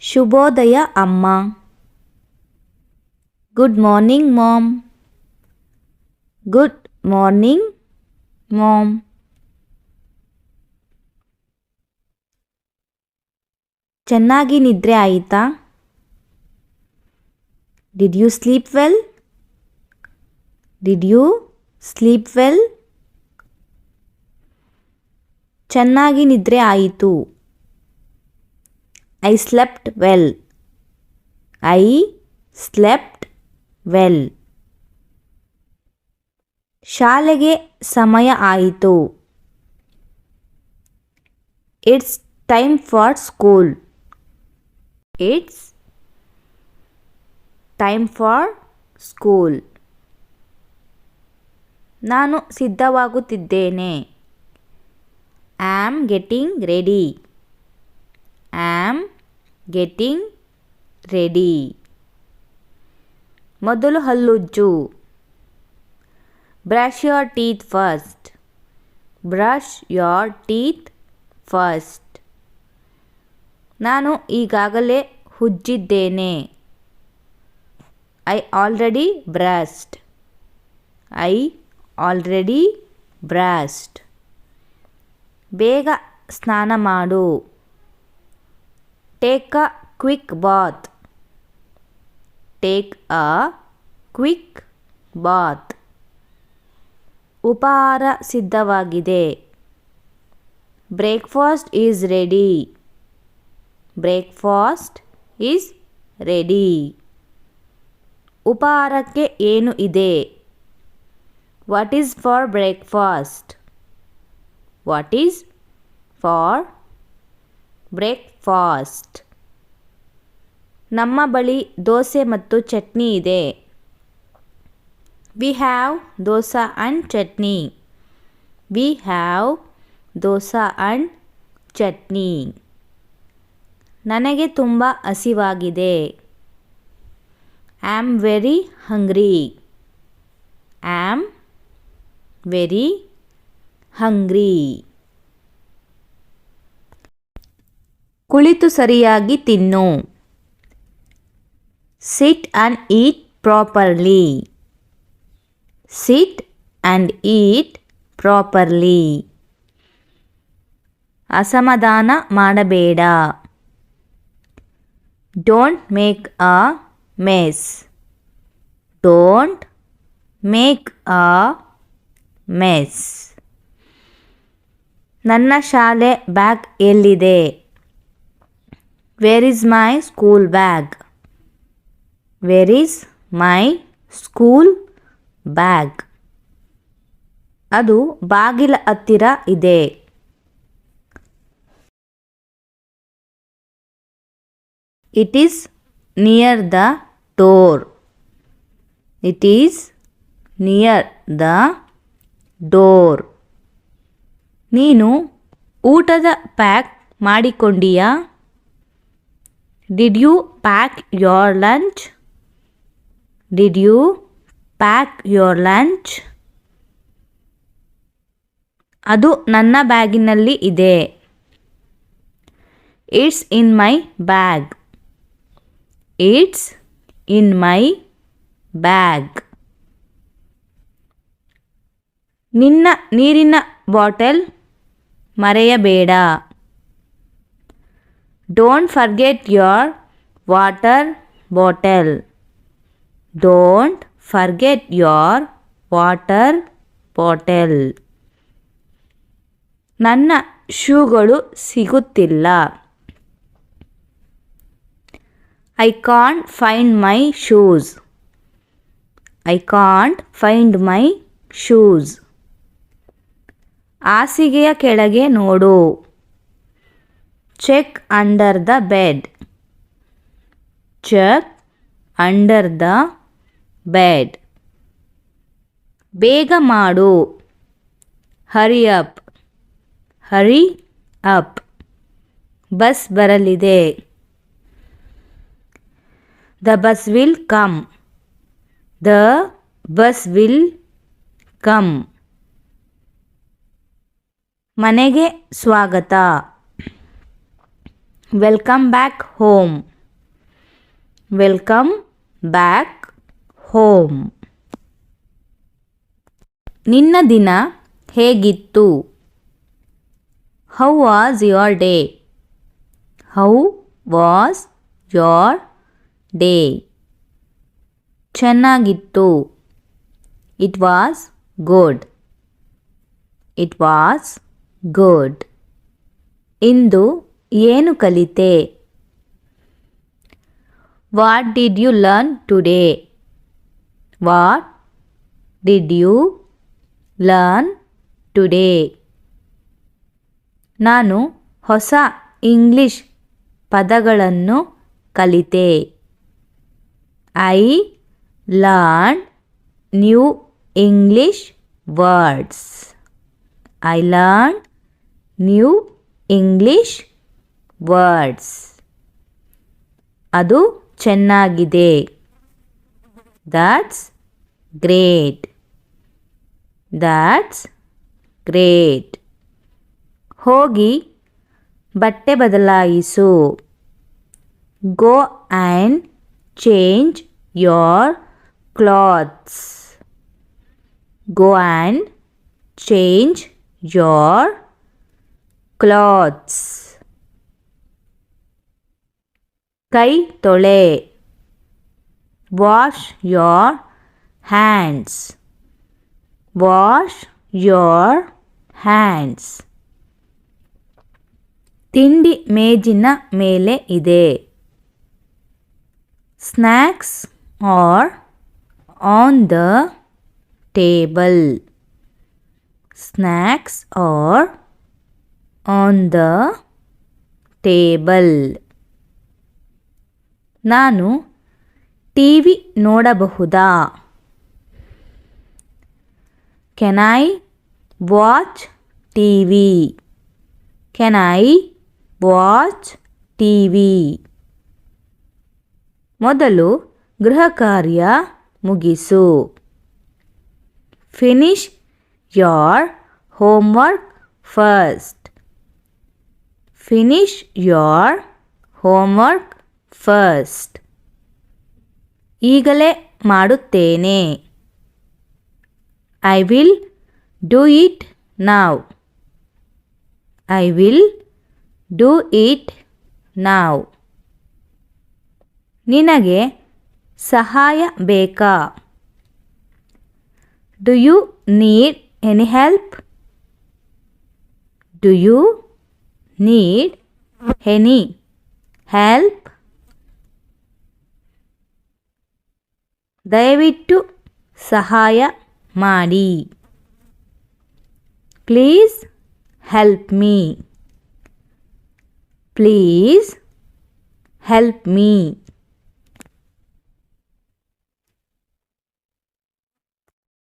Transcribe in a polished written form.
ಶುಭೋದಯ ಅಮ್ಮ. Good morning mom. Good morning mom. ಚೆನ್ನಾಗಿ ನಿದ್ರೆ ಆಯಿತಾ? Did you sleep well? Did you sleep well? ಚೆನ್ನಾಗಿ ನಿದ್ರೆ ಆಯಿತು. I slept well. I slept well. ಶಾಲೆಗೆ ಸಮಯ ಆಯಿತು. It's time for school. It's time for school. ನಾನು ಸಿದ್ಧವಾಗುತ್ತಿದ್ದೇನೆ. Am getting ready. Am getting ready. ಮೊದಲು ಹಲ್ಲುಜ್ಜು. Brush your teeth first. Brush your teeth first. ನಾನು ಈಗಾಗಲೇ ಉಜ್ಜಿದ್ದೇನೆ. I already brushed. I already brushed. ಬೇಗ ಸ್ನಾನ ಮಾಡು. Take a quick bath. Take a quick bath. ಉಪಹಾರ ಸಿದ್ಧವಾಗಿದೆ. Breakfast is ready. Breakfast is ready. ಉಪಹಾರಕ್ಕೆ ಏನು ಇದೆ? What is for breakfast? What is for breakfast? ನಮ್ಮ ಬಳಿ ದೋಸೆ ಮತ್ತು ಚಟ್ನಿ ಇದೆ. We have dosa and chutney. We have dosa and chutney. ನನಗೆ ತುಂಬ ಹಸಿವಾಗಿದೆ. I am very hungry. I am very hungry. ಕುಳಿತು ಸರಿಯಾಗಿ ತಿನ್ನು. Sit and eat properly. Sit and eat properly. ಅಸಮಾಧಾನ ಮಾಡಬೇಡ. Don't make a mess. Don't make a mess. ನನ್ನ ಶಾಲೆ ಬ್ಯಾಗ್ ಎಲ್ಲಿದೆ? Where is my school bag? Where is my school bag? ಅದು ಬಾಗಿಲ ಹತ್ತಿರ ಇದೆ. It is near the door. It is near the door. ನೀನು ಊಟದ ಪ್ಯಾಕ್ ಮಾಡಿಕೊಂಡಿಯಾ? Did you pack your lunch? Did you pack your lunch? ಅದು ನನ್ನ ಬ್ಯಾಗಿನಲ್ಲಿ ಇದೆ. It's in my bag. It's in my bag. ನಿನ್ನ ನೀರಿನ ಬಾಟಲ್ ಮರೆಯಬೇಡ. Don't forget your water bottle. Don't forget your water bottle. ನನ್ನ ಶೂಗಳು ಸಿಗುತ್ತಿಲ್ಲ. I can't find my shoes. I can't find my shoes. ಹಾಸಿಗೆಯ ಕೆಳಗೆ ನೋಡು. Check under the bed. Check under the bed. ಬೇಗ ಮಾಡು. Hurry up. Hurry up. Bus ಬರಲಿದೆ. The bus will come. The bus will come. ಮನೆಗೆ ಸ್ವಾಗತ. Welcome back home. Welcome back home. ನಿನ್ನ ದಿನ ಹೇಗಿತ್ತು? How was your day? How was your day? ಚೆನ್ನಾಗಿತ್ತು. It was good. It was good. ಇಂದು ಏನು ಕಲಿತೆ? What did you learn today? What did you learn today? ನಾನು ಹೊಸ ಇಂಗ್ಲಿಷ್ ಪದಗಳನ್ನು ಕಲಿತೆ. I learn new English words. I learn new English words. ಅದು ಚೆನ್ನಾಗಿದೆ. That's great. That's great. ಹೋಗಿ ಬಟ್ಟೆ ಬದಲಾಯಿಸು. Go and change your clothes. Go and change your clothes. ಕೈ ತೊಳೆ. Wash your hands. Wash your hands. ತಿಂಡಿ ಮೇಜಿನ ಮೇಲೆ ಇದೆ. Snacks are on the table. Snacks are on the table. ನಾನು ಟಿವಿ ನೋಡಬಹುದಾ? Can I watch TV? Can I watch TV? ಮೊದಲು ಗೃಹ ಕಾರ್ಯ ಮುಗಿಸು. Finish your homework first. Finish your homework first. ಈಗಲೇ ಮಾಡುತ್ತೇನೆ. I will do it now. I will do it now. ನಿನಗೆ ಸಹಾಯ ಬೇಕಾ? Do you need any help? Do you need any help? ದಯವಿಟ್ಟು ಸಹಾಯ ಮಾಡಿ. Please help me. Please help me.